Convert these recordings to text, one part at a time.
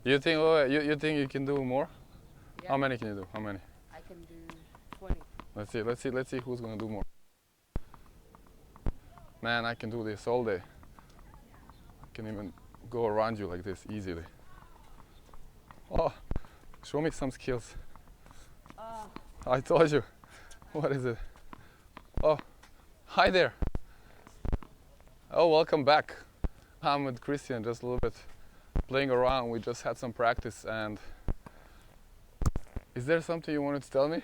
You think? Oh, you think you can do more? Yeah. How many can you do? How many? I can do 20. Let's see. Let's see who's gonna do more. Man, I can do this all day. I can even go around you like this easily. Oh, show me some skills. I told you. What is it? Oh, hi there. Oh, welcome back. I'm with Christian, just a little bit playing around. We just had some practice, and is there something you wanted to tell me?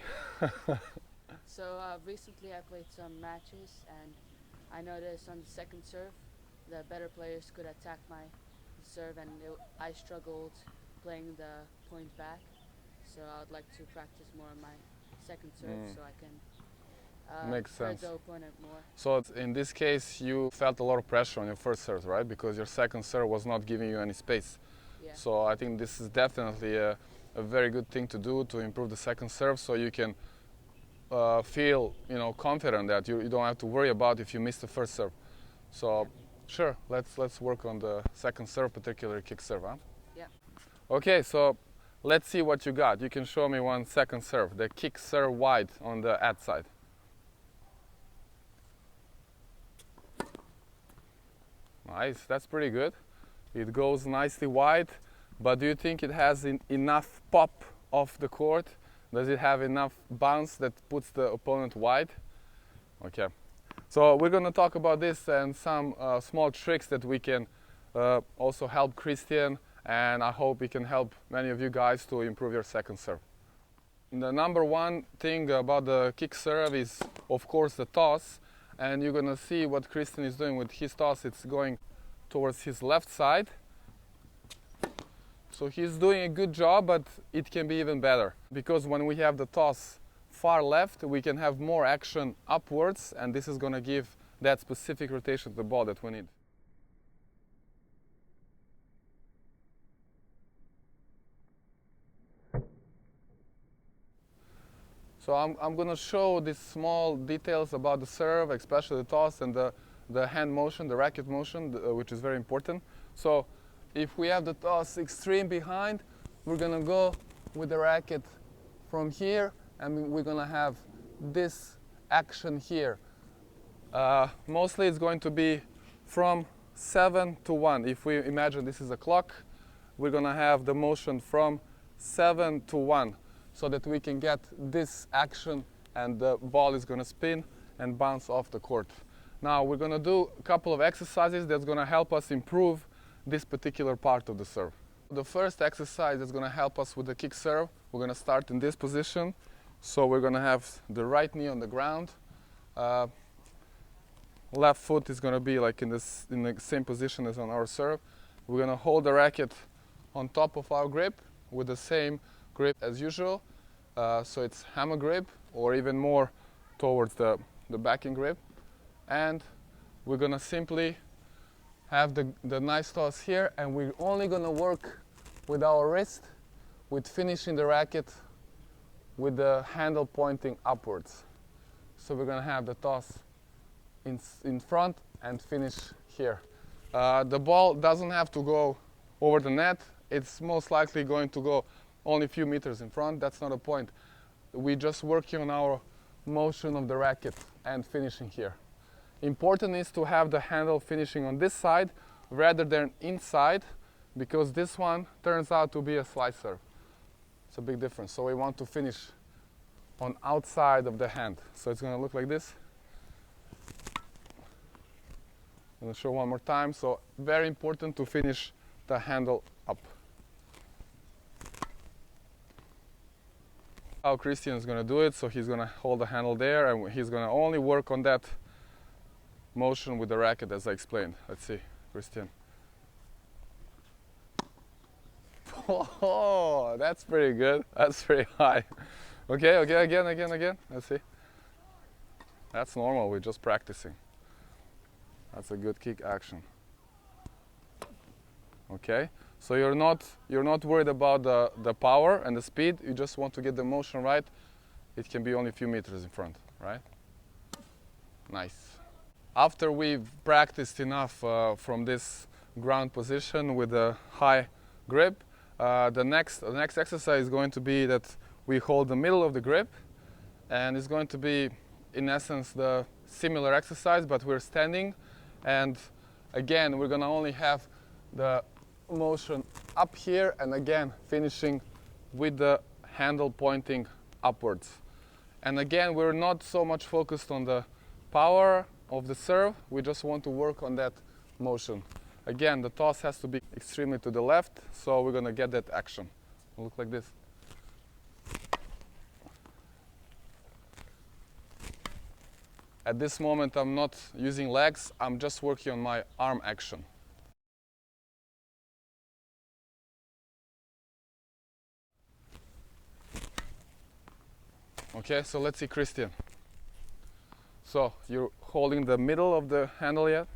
So recently I played some matches, and I noticed on the second serve, the better players could attack my serve, and I struggled playing the point back. So I would like to practice more on my second serve, so I can Makes hurt sense. the opponent more. So in this case, you felt a lot of pressure on your first serve, right? Because your second serve was not giving you any space. Yeah. So I think this is definitely a very good thing to do to improve the second serve, so you can feel, confident that you don't have to worry about if you miss the first serve. So sure, let's work on the second serve, particularly kick serve, huh? Yeah. Okay, so let's see what you got. You can show me one second serve, the kick serve wide on the ad side. Nice, that's pretty good. It goes nicely wide, but do you think it has enough pop off the court? Does it have enough bounce that puts the opponent wide? Okay, so we're going to talk about this and some small tricks that we can also help Christian, and I hope we can help many of you guys to improve your second serve. The number one thing about the kick serve is, of course, the toss, and you're going to see what Christian is doing with his toss. It's going towards his left side. So he's doing a good job, but it can be even better, because when we have the toss far left, we can have more action upwards, and this is going to give that specific rotation to the ball that we need. So I'm going to show these small details about the serve, especially the toss and the hand motion, the racket motion, which is very important. So if we have the toss extreme behind, we're going to go with the racket from here, and we're going to have this action here. Mostly it's going to be from 7 to 1. If we imagine this is a clock, we're going to have the motion from 7 to 1, so that we can get this action and the ball is going to spin and bounce off the court. Now we're going to do a couple of exercises that's going to help us improve this particular part of the serve. The first exercise that's going to help us with the kick serve, we're going to start in this position. So we're going to have the right knee on the ground. Left foot is going to be like in the same position as on our serve. We're going to hold the racket on top of our grip with the same grip as usual. So it's hammer grip, or even more towards the backing grip. And we're going to simply have the nice toss here, and we're only going to work with our wrist, with finishing the racket with the handle pointing upwards. So we're going to have the toss in front and finish here. The ball doesn't have to go over the net. It's most likely going to go only a few meters in front. That's not a point. We just working on our motion of the racket and finishing here. Important is to have the handle finishing on this side rather than inside, because this one turns out to be a slide serve. It's a big difference. So we want to finish on outside of the hand. So it's going to look like this. I'm going to show one more time. So very important to finish the handle up. How Christian is going to do it. So he's going to hold the handle there, and he's going to only work on that motion with the racket as I explained. Let's see, Christian. Oh, that's pretty good. That's pretty high. Okay, again. Let's see. That's normal, we're just practicing. That's a good kick action. Okay, so you're not worried about the power and the speed, you just want to get the motion right. It can be only a few meters in front, right? Nice. After we've practiced enough from this ground position with a high grip, The next exercise is going to be that we hold the middle of the grip, and it's going to be, in essence, the similar exercise, but we're standing, and again, we're gonna only have the motion up here, and again, finishing with the handle pointing upwards. And again, we're not so much focused on the power of the serve, we just want to work on that motion. Again, the toss has to be extremely to the left, so we're gonna get that action. It'll look like this. At this moment, I'm not using legs, I'm just working on my arm action. Okay, so let's see Christian. So you're holding the middle of the handle yet?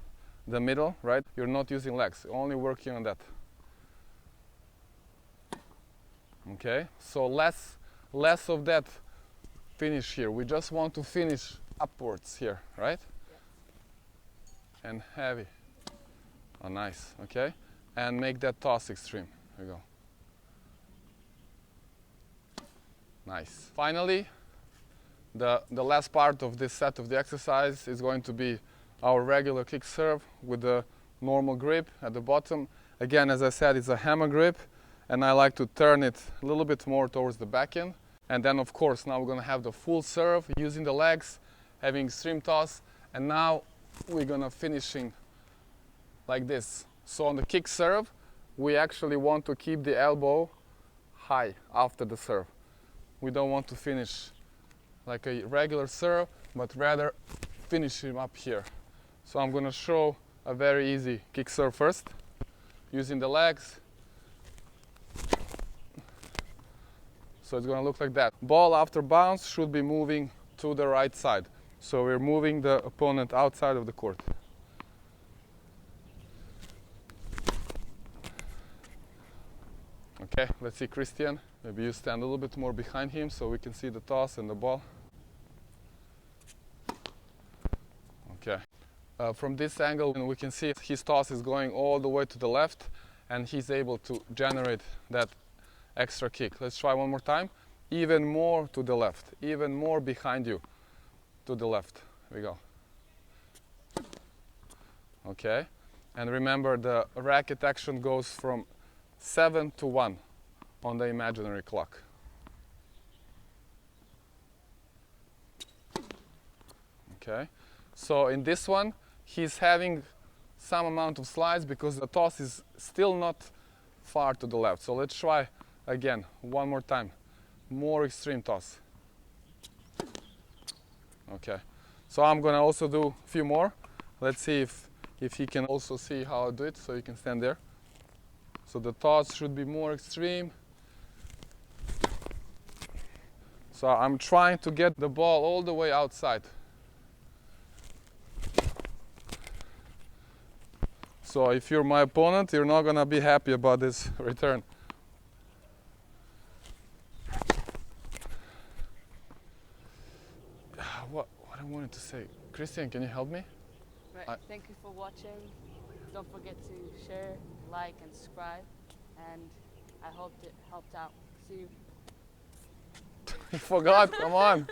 The middle, right? You're not using legs, only working on that. Okay, so less of that finish here. We just want to finish upwards here, right? Yeah. And heavy. Oh, nice, okay? And make that toss extreme. Here we go. Nice. Finally, the last part of this set of the exercise is going to be our regular kick serve with the normal grip at the bottom. Again, as I said, it's a hammer grip, and I like to turn it a little bit more towards the backhand. And then, of course, now we're going to have the full serve using the legs, having extreme toss, and now we're going to finishing like this. So on the kick serve, we actually want to keep the elbow high after the serve. We don't want to finish like a regular serve, but rather finish him up here. So I'm going to show a very easy kick serve first, using the legs. So it's going to look like that. Ball after bounce should be moving to the right side. So we're moving the opponent outside of the court. Okay, let's see Christian. Maybe you stand a little bit more behind him so we can see the toss and the ball. Okay. From this angle, we can see his toss is going all the way to the left, and he's able to generate that extra kick. Let's try one more time. Even more to the left, even more behind you, to the left. Here we go. Okay. And remember, the racket action goes from 7 to 1 on the imaginary clock. Okay. So in this one, he's having some amount of slides because the toss is still not far to the left. So let's try again, one more time. More extreme toss. Okay. So I'm gonna also do a few more. Let's see if he can also see how I do it, so you can stand there. So the toss should be more extreme. So I'm trying to get the ball all the way outside. So if you're my opponent, you're not gonna be happy about this return. What I wanted to say, Christian, can you help me? Right. Thank you for watching. Don't forget to share, like, and subscribe. And I hope it helped out. See you. You forgot, come on.